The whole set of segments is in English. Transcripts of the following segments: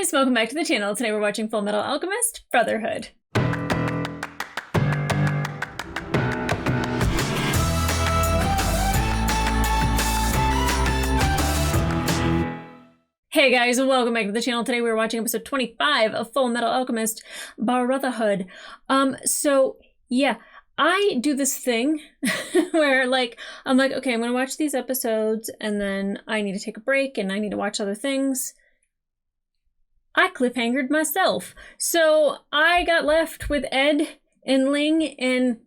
guys, welcome back to the channel. Today we're watching Fullmetal Alchemist, Brotherhood. Hey guys, welcome back to the channel. Today we're watching episode 25 of Fullmetal Alchemist, Brotherhood. So yeah, I do this thing where I'm like, okay, I'm gonna watch these episodes and then I need to take a break and I need to watch other things. I cliffhangered myself. So I got left with Ed and Ling and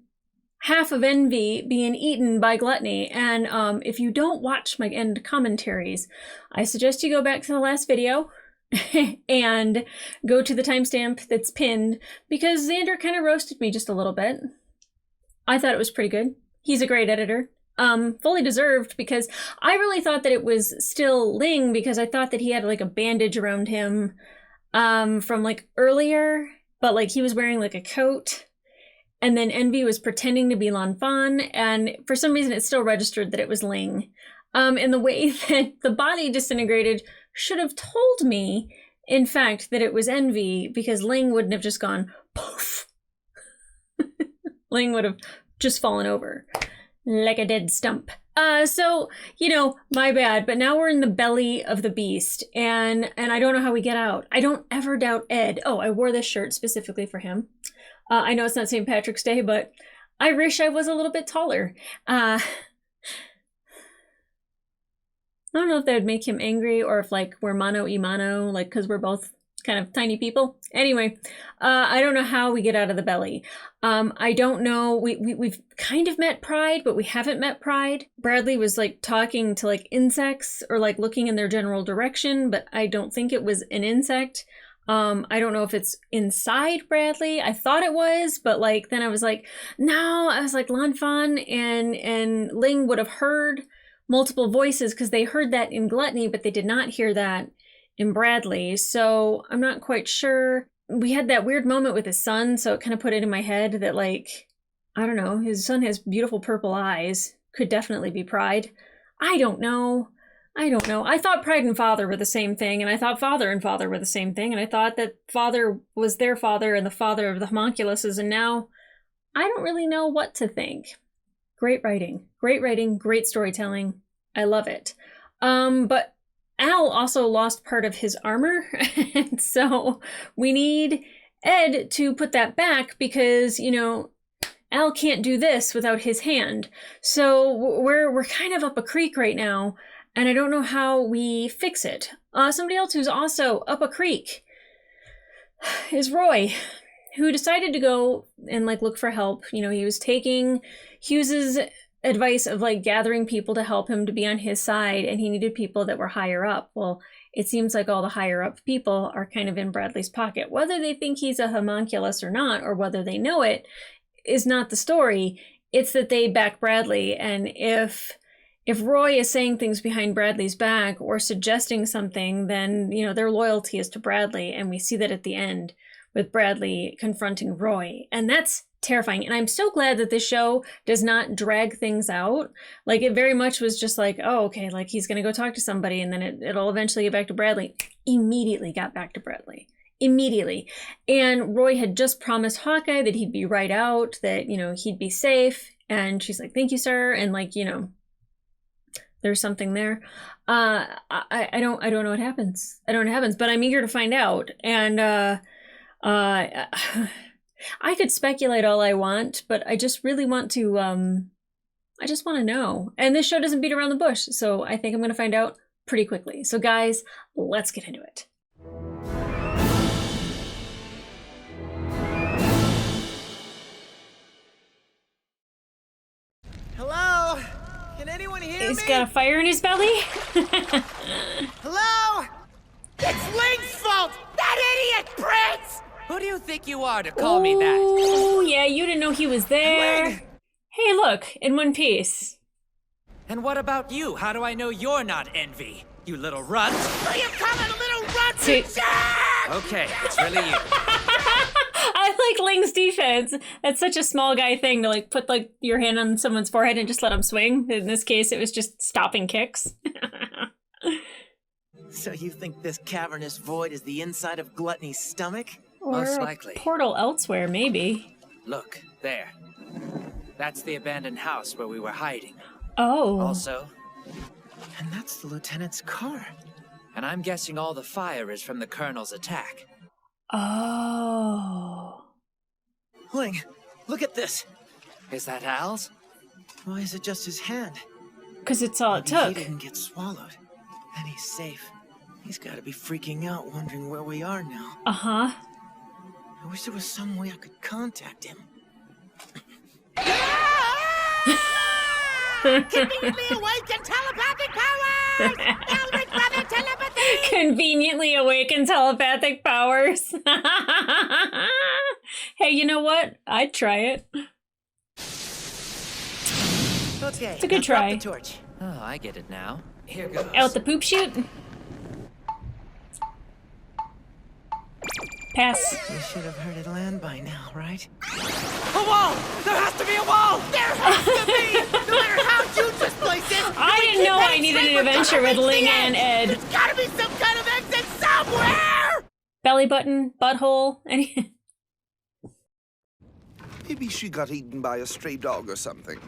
half of Envy being eaten by Gluttony. And if you don't watch my end commentaries, I suggest you go back to the last video and go to the timestamp that's pinned, because Xander kind of roasted me just a little bit. I thought it was pretty good. He's a great editor. Fully deserved, because I really thought that it was still Ling, because I thought that he had like a bandage around him from like earlier, but like he was wearing like a coat, and then Envy was pretending to be Lan Fan, and for some reason it still registered that it was Ling. And the way that the body disintegrated should have told me, in fact, that it was Envy, because Ling wouldn't have just gone poof. Ling would have just fallen over like a dead stump. So, you know, my bad, but now we're in the belly of the beast, and I don't know how we get out. I don't ever doubt Ed. Oh, I wore this shirt specifically for him. I know it's not St. Patrick's Day, but I wish I was a little bit taller. I don't know if that would make him angry, or if like we're mano y mano, like because we're both kind of tiny people. Anyway, I don't know how we get out of the belly. I don't know. We've kind of met Pride, but we haven't met Pride. Bradley was like talking to like insects, or like looking in their general direction, but I don't think it was an insect. I don't know if it's inside Bradley. I thought it was, but like then I was like, no. I was like, Lan Fan and Ling would have heard multiple voices, because they heard that in Gluttony, but they did not hear that in Bradley. So I'm not quite sure. We had that weird moment with his son, so it kind of put it in my head that, like, I don't know, his son has beautiful purple eyes. Could definitely be Pride. I don't know. I thought Pride and Father were the same thing, and I thought Father and Father were the same thing, and I thought that Father was their father and the father of the homunculuses, and now I don't really know what to think. Great writing, great storytelling. I love it. But Al also lost part of his armor, and so we need Ed to put that back, because, you know, Al can't do this without his hand. So we're kind of up a creek right now, and I don't know how we fix it. Somebody else who's also up a creek is Roy, who decided to go and like look for help. You know, he was taking Hughes's advice of like gathering people to help him to be on his side, and he needed people that were higher up. Well, it seems like all the higher up people are kind of in Bradley's pocket. Whether they think he's a homunculus or not, or whether they know it, is not the story. It's that they back Bradley, and if Roy is saying things behind Bradley's back or suggesting something, then, you know, their loyalty is to Bradley, and we see that at the end with Bradley confronting Roy, and that's terrifying. And I'm so glad that this show does not drag things out. Like, it very much was just like, oh, okay, like he's gonna go talk to somebody, and then it'll eventually get back to Bradley. Immediately got back to Bradley. Immediately. And Roy had just promised Hawkeye that he'd be right out, that, you know, he'd be safe, and she's like, thank you, sir, and like, you know, there's something there. I don't know what happens. I don't know what happens, but I'm eager to find out. And I could speculate all I want, but I just really want to, I just want to know. And this show doesn't beat around the bush, so I think I'm going to find out pretty quickly. So guys, let's get into it. Hello? Can anyone hear me? He's got a fire in his belly? Hello? It's Ling's fault! That idiot Prince! Who do you think you are to call me that? Oh, yeah, you didn't know he was there. Ling! Hey, look, in one piece. And what about you? How do I know you're not Envy? You little runt. Will you call it a little runt? See- Okay, it's really you. I like Ling's defense. That's such a small guy thing to like put like your hand on someone's forehead and just let them swing. In this case, it was just stopping kicks. So you think this cavernous void is the inside of Gluttony's stomach? Or Most a likely. portal elsewhere, maybe. Look, there. That's the abandoned house where we were hiding. Oh. Also, And that's the lieutenant's car. and I'm guessing all the fire is from the Colonel's attack. Oh. Ling, look at this. Is that Al's? Why is it just his hand? Because it's all it Maybe took. he didn't get swallowed. Then he's safe. He's got to be freaking out, wondering where we are now. Uh-huh. I wish there was some way I could contact him. Conveniently awakened telepathic powers! Elric brother telepathy! Conveniently awakened telepathic powers. Hey, you know what? I'd try it. Okay, It's a good now drop try. the torch. Oh, I get it now. Here goes. Out the poop chute? Pass. You should have heard it land by now, right? A wall! There has to be a wall! There has to be! No matter how huge this place is! I didn't know I needed an adventure with Ling and Ed. There's gotta be some kind of exit somewhere! Belly button, butthole, any... Maybe she got eaten by a stray dog or something.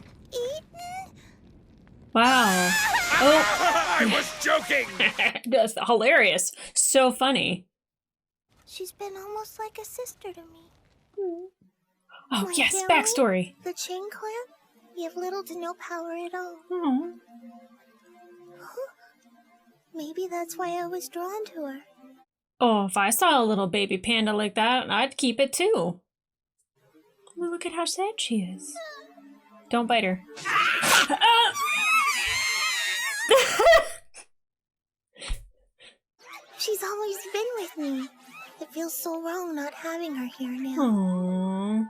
Wow. Oh, I was joking! that's hilarious. So funny. She's been almost like a sister to me. Oh, My yes, family? backstory. The Chain Clan? You have little to no power at all. Oh. Maybe that's why I was drawn to her. Oh, if I saw a little baby panda like that, I'd keep it too. Oh, look at how sad she is. Don't bite her. She's always been with me. It feels so wrong not having her here now. Aww.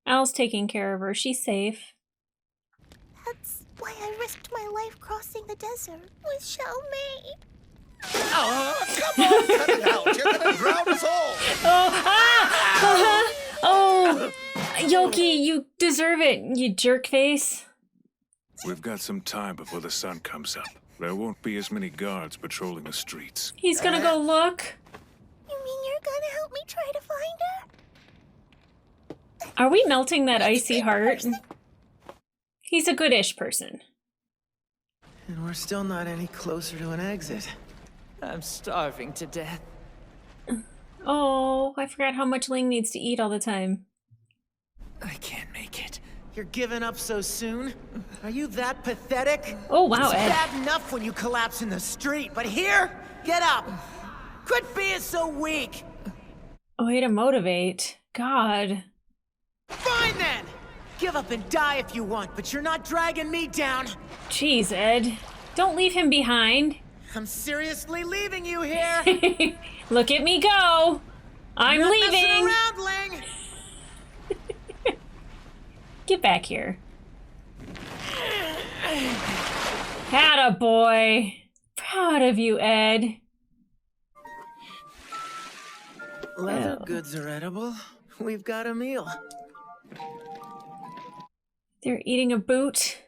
Al's taking care of her. She's safe. That's why I risked my life crossing the desert with Xiao Mei. Come on, cut it out! You're gonna drown us all! Oh, ah! Oh, Yoki, you deserve it, you jerk face. We've got some time before the sun comes up. There won't be as many guards patrolling the streets. He's gonna go look. You mean you're gonna help me try to find her? Are we melting that icy heart? He's a goodish person. And we're still not any closer to an exit. I'm starving to death. Oh, I forgot how much Ling needs to eat all the time. I can't make it. You're giving up so soon? Are you that pathetic? Oh, wow, It's Ed. bad enough when you collapse in the street, but here? Get up! Quit being so weak! Way to motivate. God. Fine then! Give up and die if you want, but you're not dragging me down! Jeez, Ed. Don't leave him behind. I'm seriously leaving you here! Look at me go. I'm Not messing leaving. around, Ling! Get back here. Atta boy. Proud of you, Ed. Leather Oh. goods are edible. We've got a meal. They're eating a boot.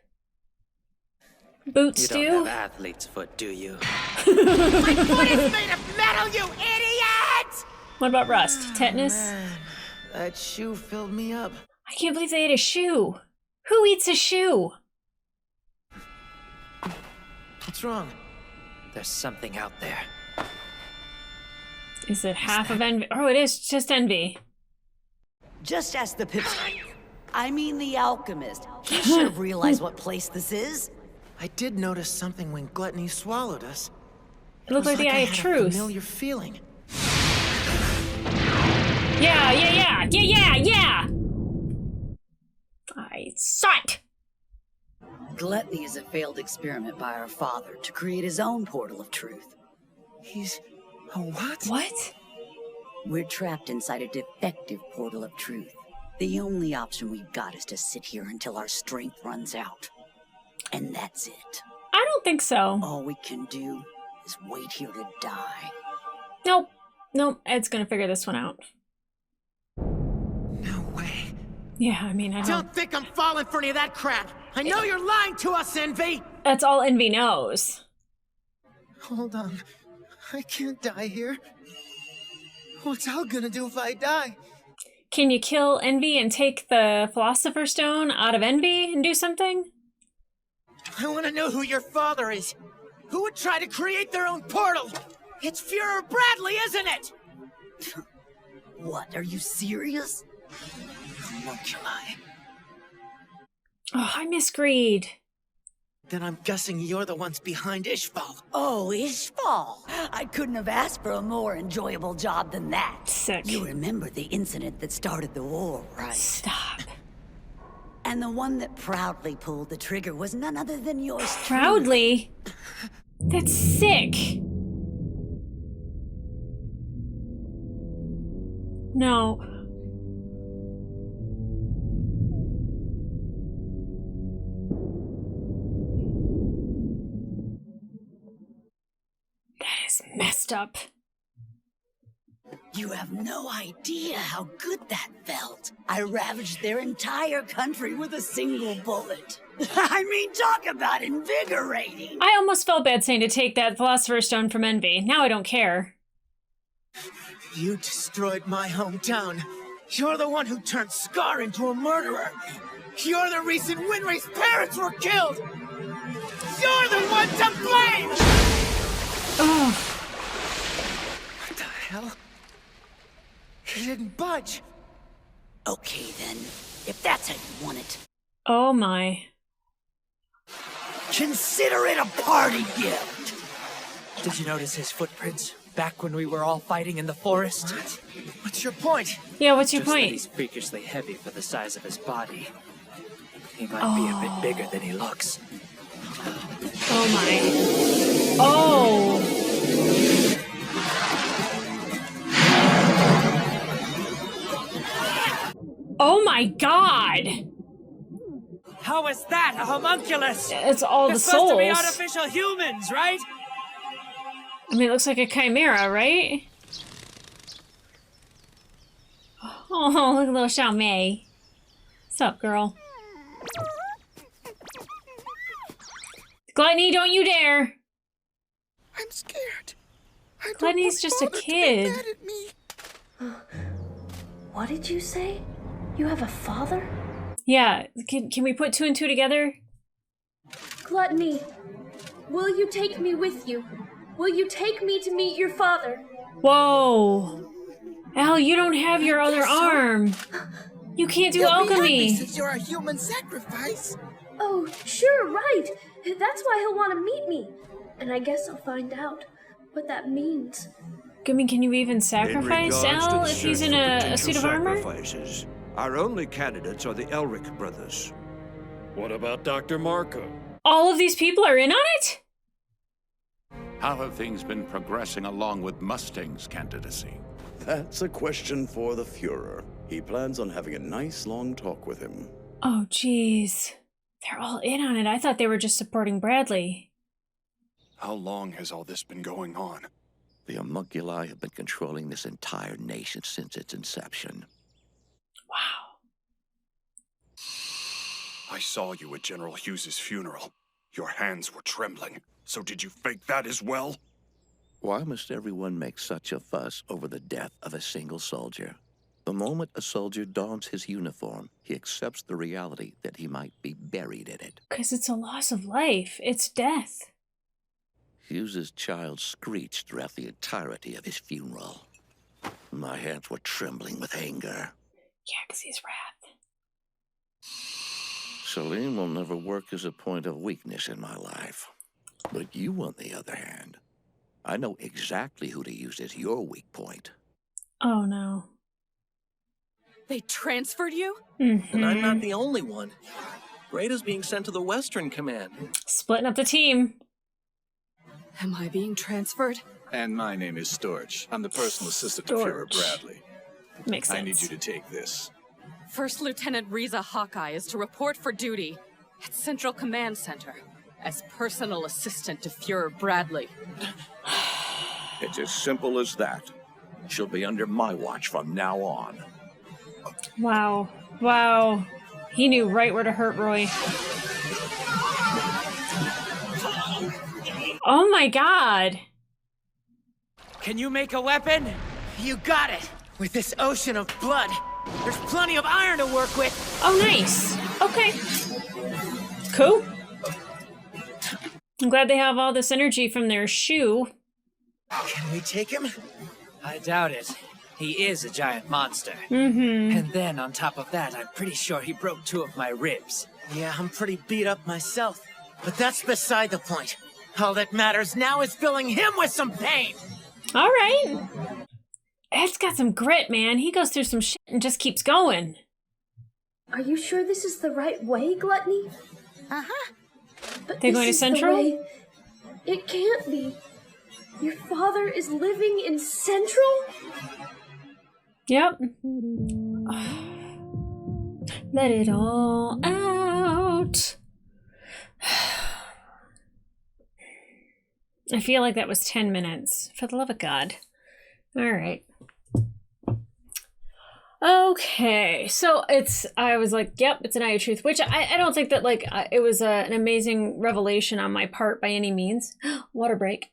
Boot You stew? don't have athlete's foot, do you? My foot is made of metal, you idiot! What about rust? Tetanus? Man, that shoe filled me up. I can't believe they ate a shoe. Who eats a shoe? What's wrong? There's something out there. Is it half of envy? Oh, it is just envy. Just ask the the Alchemist. He should have realized what place this is. I did notice something when Gluttony swallowed us. It looked like the I Eye of had a Truth. familiar feeling. Yeah. I saw it. Gluttony is a failed experiment by our father to create his own portal of truth. He's a what? What? We're trapped inside a defective portal of truth. The only option we've got is to sit here until our strength runs out. And that's it. I don't think so. All we can do is wait here to die. Nope. Ed's gonna figure this one out. No way. Yeah, I mean, I don't. Don't think I'm falling for any of that crap! I know you're lying to us, Envy! That's all Envy knows. Hold on. I can't die here. What's Al gonna do if I die? Can you kill Envy and take the Philosopher's Stone out of Envy and do something? I want to know who your father is. Who would try to create their own portal? It's Fuhrer Bradley, isn't it? What, are you serious? Homunculi. Oh, I miss Greed. Then I'm guessing you're the ones behind Ishval. Oh, Ishval! I couldn't have asked for a more enjoyable job than that. Sick. You remember the incident that started the war, right? Stop. And the one that proudly pulled the trigger was none other than yours truly. Proudly? That's sick. No. That is messed up. You have no idea how good that felt. I ravaged their entire country with a single bullet. I mean, talk about invigorating. I almost felt bad saying to take that Philosopher's Stone from Envy. Now I don't care. You destroyed my hometown. You're the one who turned Scar into a murderer. You're the reason Winry's parents were killed. You're the one to blame! Oh, What the hell? He didn't budge. Okay, then. If that's how you want it. oh my. Consider it a party gift. Did you notice his footprints back when we were all fighting in the forest? What's your point? Yeah, what's your Just that point? he's freakishly heavy for the size of his body. He might be a bit bigger than he looks. Oh my. Oh. Oh my god. How is that a homunculus? It's all the It's supposed to be souls. artificial humans, right? I mean, it looks like a chimera, right? Oh, look at little Xiao Mei. What's up, girl? Gluttony, don't you dare! I'm scared. I don't Gluttony's want just a Father to be kid. mad at me. What did you say? You have a father? Yeah, can we put two and two together? Gluttony, will you take me with you? Will you take me to meet your father? Whoa! Al, you don't have your other arm. You can't do You'll be happy alchemy. since you're a human sacrifice. Oh, sure, right. That's why he'll want to meet me. And I guess I'll find out what that means. I mean, can you even sacrifice Al if he's in a suit of armor? Sacrifices, our only candidates are the Elric brothers. What about Dr. Marco? All of these people are in on it? How have things been progressing along with Mustang's candidacy? That's a question for the Fuhrer. He plans on having a nice long talk with him. Oh, jeez. They're all in on it. I thought they were just supporting Bradley. How long has all this been going on? The homunculi have been controlling this entire nation since its inception. Wow. I saw you at General Hughes's funeral. Your hands were trembling. So did you fake that as well? Why must everyone make such a fuss over the death of a single soldier? The moment a soldier dons his uniform, he accepts the reality that he might be buried in it. Because it's a loss of life. It's death. Hughes's child screeched throughout the entirety of his funeral. My hands were trembling with anger. Yeah, because he's wrath. Salim will never work as a point of weakness in my life. But you, on the other hand, I know exactly who to use as your weak point. Oh, no. They transferred you? Mm-hmm. And I'm not the only one. Greta's being sent to the Western Command. Splitting up the team. Am I being transferred? And my name is Storch. I'm the personal assistant to Fuhrer Bradley. Makes sense. I need you to take this. First Lieutenant Riza Hawkeye is to report for duty at Central Command Center as personal assistant to Fuhrer Bradley. It's as simple as that. She'll be under my watch from now on. Wow. Wow. He knew right where to hurt Roy. Oh my god. Can you make a weapon? You got it! With this ocean of blood, there's plenty of iron to work with! Oh, nice. Okay. Cool. I'm glad they have all this energy from their shoe. Can we take him? I doubt it. He is a giant monster. Mm-hmm. And then on top of that, I'm pretty sure he broke 2 of my ribs. Yeah, I'm pretty beat up myself. But that's beside the point. All that matters now is filling him with some pain! All right. Ed's got some grit, man. He goes through some shit and just keeps going. Are you sure this is the right way, Gluttony? Uh-huh. But They're this going to is the Central? way. It can't be. Your father is living in Central? Yep. Let it all out. I feel like that was 10 minutes. For the love of God. All right. Okay, so I was like, yep, it's an eye of truth, which I don't think that, like, it was an amazing revelation on my part by any means. Water break.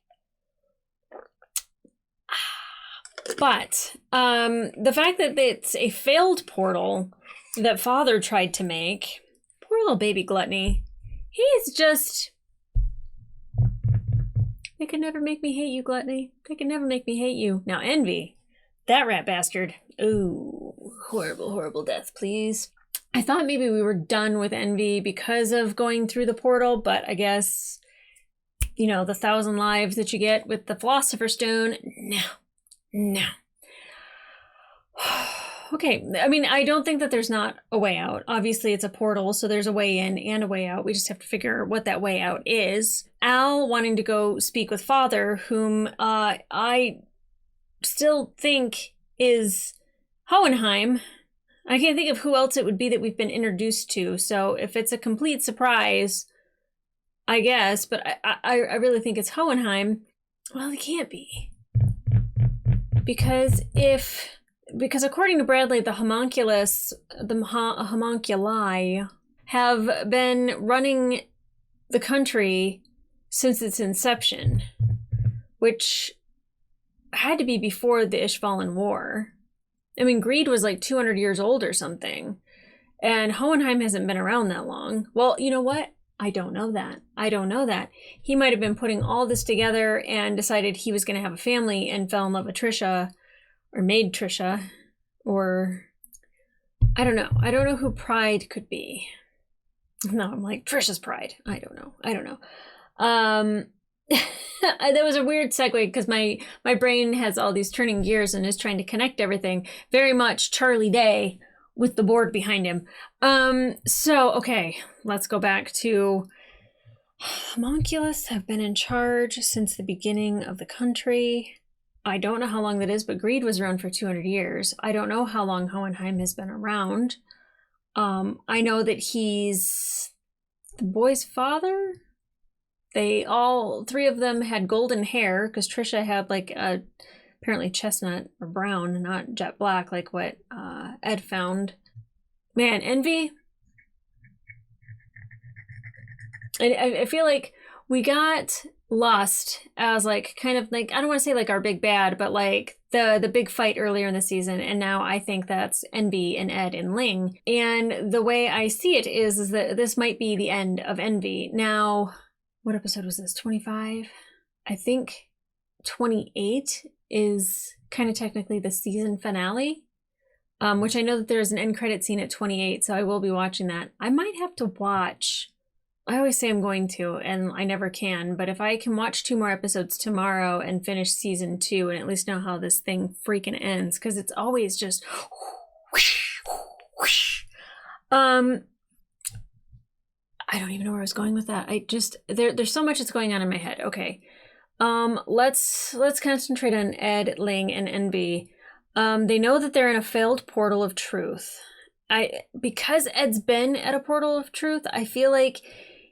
But the fact that it's a failed portal that Father tried to make, poor little baby Gluttony, he's just... They could never make me hate you, Gluttony. They could never make me hate you. Now, Envy, that rat bastard. Ooh, horrible, horrible death, please. I thought maybe we were done with Envy because of going through the portal, but I guess, you know, the 1,000 lives that you get with the Philosopher's Stone. No. Okay, I mean, I don't think that there's not a way out. Obviously, it's a portal, so there's a way in and a way out. We just have to figure what that way out is. Al wanting to go speak with Father, whom I still think is Hohenheim. I can't think of who else it would be that we've been introduced to, so if it's a complete surprise, I guess, but I really think it's Hohenheim. Well, it can't be. Because according to Bradley, the homunculi have been running the country since its inception, which had to be before the Ishvalan War. I mean, Greed was like 200 years old or something, and Hohenheim hasn't been around that long. Well, you know what? I don't know that. He might have been putting all this together and decided he was going to have a family and fell in love with Trisha, or made Trisha, or I don't know. I don't know who Pride could be. No, I'm like, Trisha's Pride. I don't know. That was a weird segue because my brain has all these turning gears and is trying to connect everything. Very much Charlie Day with the board behind him. So, okay, let's go back to homunculus have been in charge since the beginning of the country. I don't know how long that is, but Greed was around for 200 years. I don't know how long Hohenheim has been around. I know that he's the boy's father. They all 3 of them had golden hair because Trisha had like a apparently chestnut or brown, not jet black like what Ed found. Man, Envy. I feel like we got Lust as like kind of like, I don't want to say like our big bad, but like the big fight earlier in the season, and now I think that's Envy and Ed and Ling. And the way I see it is that this might be the end of Envy. Now, what episode was this? 25? I think 28 is kind of technically the season finale, which I know that there's an end credit scene at 28, so I will be watching that. I might have to watch. I always say I'm going to, and I never can, but if I can watch 2 more episodes tomorrow and finish season 2 and at least know how this thing freaking ends, because it's always just whoosh, whoosh. I don't even know where I was going with that. I just there's so much that's going on in my head. Okay. Let's concentrate on Ed, Ling, and Envy. They know that they're in a failed portal of truth. Because Ed's been at a portal of truth, I feel like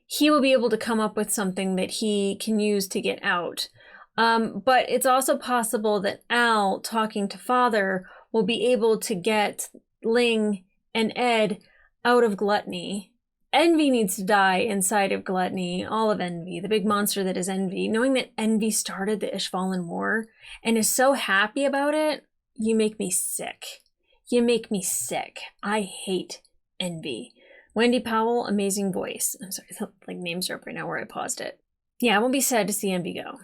he will be able to come up with something that he can use to get out. But it's also possible that Al, talking to Father, will be able to get Ling and Ed out of Gluttony. Envy needs to die inside of Gluttony, all of Envy, the big monster that is Envy. Knowing that Envy started the Ishvalan War and is so happy about it, you make me sick. You make me sick. I hate Envy. Wendy Powell, amazing voice. I'm sorry, like names are up right now where I paused it. Yeah, I won't be sad to see Envy go.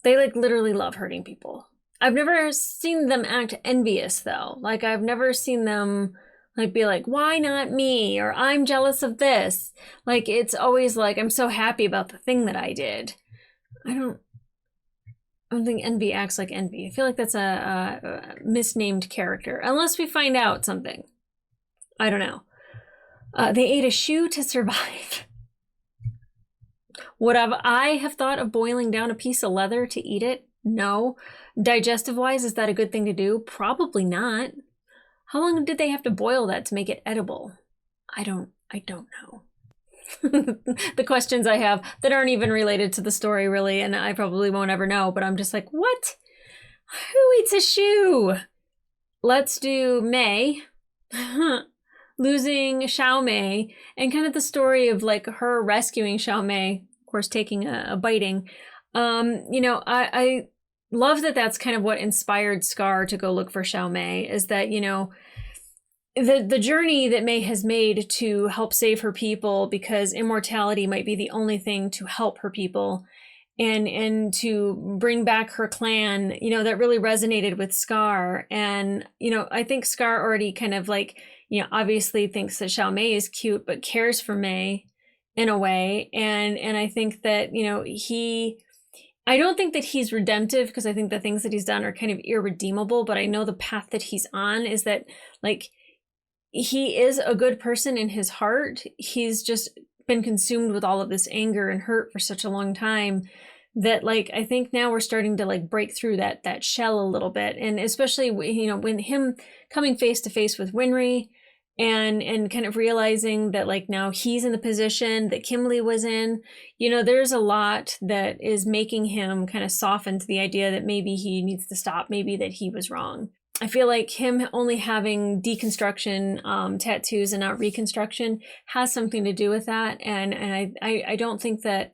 They like literally love hurting people. I've never seen them act envious though. Like I've never seen them like be like, why not me? Or I'm jealous of this. Like it's always like, I'm so happy about the thing that I did. I don't think Envy acts like Envy. I feel like that's a misnamed character. Unless we find out something. I don't know. They ate a shoe to survive. Would I have thought of boiling down a piece of leather to eat it? No. Digestive-wise, is that a good thing to do? Probably not. How long did they have to boil that to make it edible? I don't know. The questions I have that aren't even related to the story, really, and I probably won't ever know, but I'm just like, what? Who eats a shoe? Let's do May. Losing Xiao Mei, and kind of the story of like her rescuing Xiao Mei, of course taking a biting. You know, I love that that's kind of what inspired Scar to go look for Xiao Mei, is that, you know, the journey that Mei has made to help save her people, because immortality might be the only thing to help her people, and to bring back her clan, you know, that really resonated with Scar. And, you know, I think Scar already kind of like, you know, obviously thinks that Xiao Mei is cute, but cares for Mei in a way. And I think that, you know, I don't think that he's redemptive, because I think the things that he's done are kind of irredeemable, but I know the path that he's on is that, like, he is a good person in his heart. He's just been consumed with all of this anger and hurt for such a long time that, like, I think now we're starting to like break through that shell a little bit. And especially, you know, when him coming face to face with Winry, and kind of realizing that like now he's in the position that Kimberly was in, you know, there's a lot that is making him kind of soften to the idea that maybe he needs to stop, maybe that he was wrong. I feel like him only having deconstruction tattoos and not reconstruction has something to do with that. And I don't think that,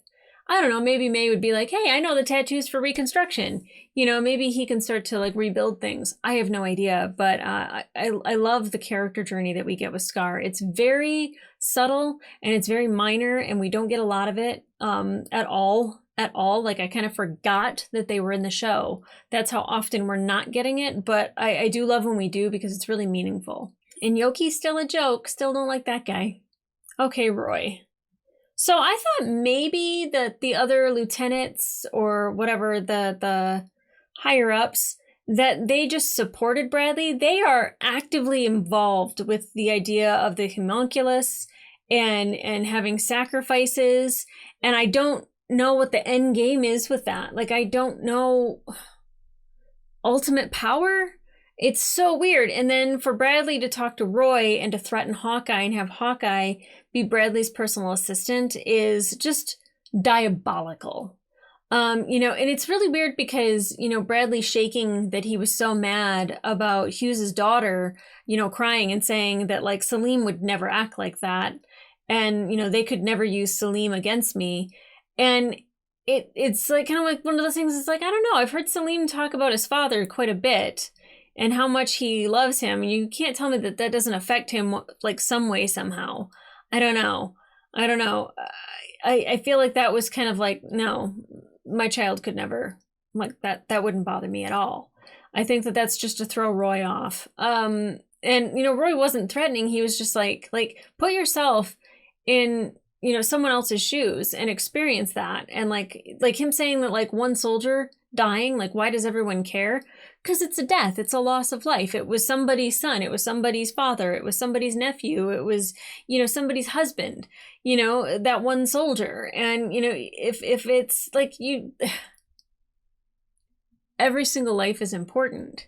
I don't know, maybe Mei would be like, hey, I know the tattoos for reconstruction. You know, maybe he can start to like rebuild things. I have no idea, but I love the character journey that we get with Scar. It's very subtle and it's very minor, and we don't get a lot of it at all. Like I kind of forgot that they were in the show. That's how often we're not getting it, but I do love when we do, because it's really meaningful. And Yoki's still a joke. Still don't like that guy. Okay, Roy. So I thought maybe that the other lieutenants or whatever, the higher ups, that they just supported Bradley. They are actively involved with the idea of the homunculus and having sacrifices. And I don't know what the end game is with that. Like, I don't know. Ultimate power? It's so weird. And then for Bradley to talk to Roy and to threaten Hawkeye and have Hawkeye be Bradley's personal assistant is just diabolical. You know, and it's really weird because, you know, Bradley shaking that he was so mad about Hughes's daughter, you know, crying and saying that like Salim would never act like that. And, you know, they could never use Salim against me. And it's like kind of like one of those things. It's like, I don't know. I've heard Salim talk about his father quite a bit and how much he loves him. And you can't tell me that that doesn't affect him like some way, somehow. I don't know. I feel like that was kind of like, no, my child could never, like that wouldn't bother me at all. I think that that's just to throw Roy off. And, you know, Roy wasn't threatening. He was just like put yourself in, you know, someone else's shoes and experience that. And like him saying that like one soldier dying, like, why does everyone care? Because it's a death. It's a loss of life. It was somebody's son. It was somebody's father. It was somebody's nephew. It was, you know, somebody's husband, you know, that one soldier. And, you know, if it's like every single life is important.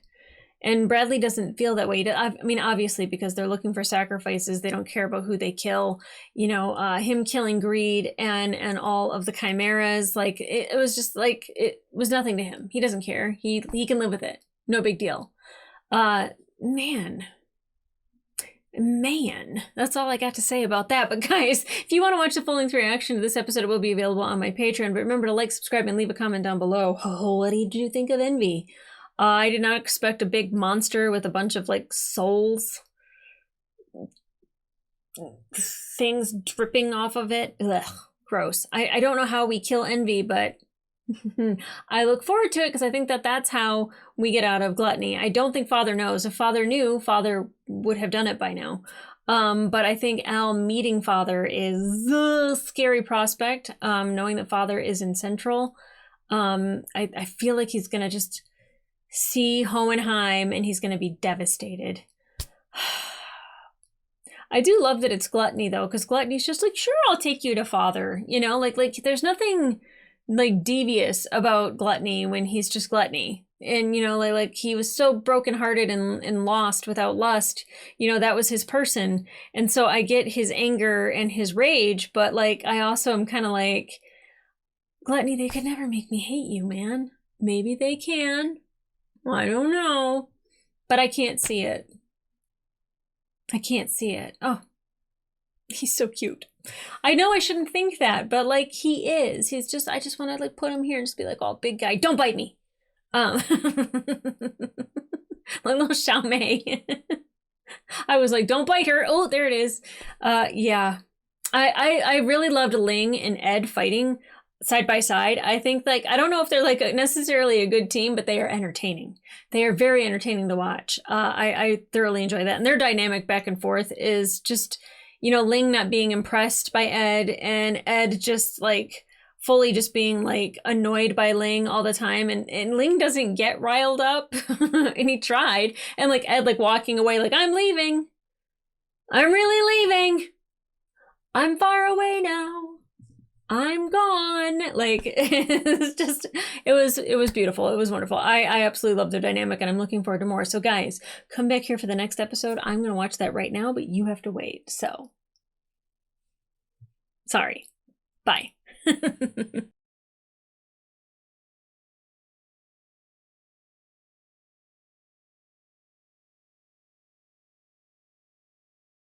And Bradley doesn't feel that way. I mean, obviously, because they're looking for sacrifices. They don't care about who they kill. You know, him killing Greed and all of the chimeras. Like, it was just like, it was nothing to him. He doesn't care. He can live with it. No big deal. Man. Man, that's all I got to say about that. But guys, if you want to watch the full-length reaction to this episode, it will be available on my Patreon. But remember to like, subscribe, and leave a comment down below. Oh, what did you think of Envy? I did not expect a big monster with a bunch of like souls things dripping off of it. Ugh, gross. I don't know how we kill Envy, but I look forward to it because I think that that's how we get out of gluttony. I don't think Father knows. If Father knew, Father would have done it by now. But I think Al meeting Father is a scary prospect. Knowing that Father is in Central, I feel like he's gonna just see Hohenheim and he's gonna be devastated. I do love that it's gluttony though, because gluttony's just like, sure, I'll take you to Father. You know, like there's nothing like devious about gluttony when he's just gluttony. And you know, like he was so brokenhearted and lost without lust, you know, that was his person. And so I get his anger and his rage, but like I also am kind of like, gluttony, they could never make me hate you, man. Maybe they can. I don't know. But I can't see it. I can't see it. Oh, he's so cute. I know I shouldn't think that, but like he is. He's just, I just want to like put him here and just be like, oh, big guy, don't bite me. Like little Xiaomei. I was like, don't bite her. Oh, there it is. Yeah. I really loved Ling and Ed fighting side by side. I think like, I don't know if they're like necessarily a good team, but they are entertaining. They are very entertaining to watch. I thoroughly enjoy that. And their dynamic back and forth is just, you know, Ling not being impressed by Ed and Ed just like fully just being like annoyed by Ling all the time. And Ling doesn't get riled up and he tried. And like Ed like walking away like, I'm leaving. I'm really leaving. I'm far away now. I'm gone. Like it's just, it was beautiful. It was wonderful. I absolutely love their dynamic and I'm looking forward to more. So guys, come back here for the next episode. I'm going to watch that right now, but you have to wait. So sorry. Bye.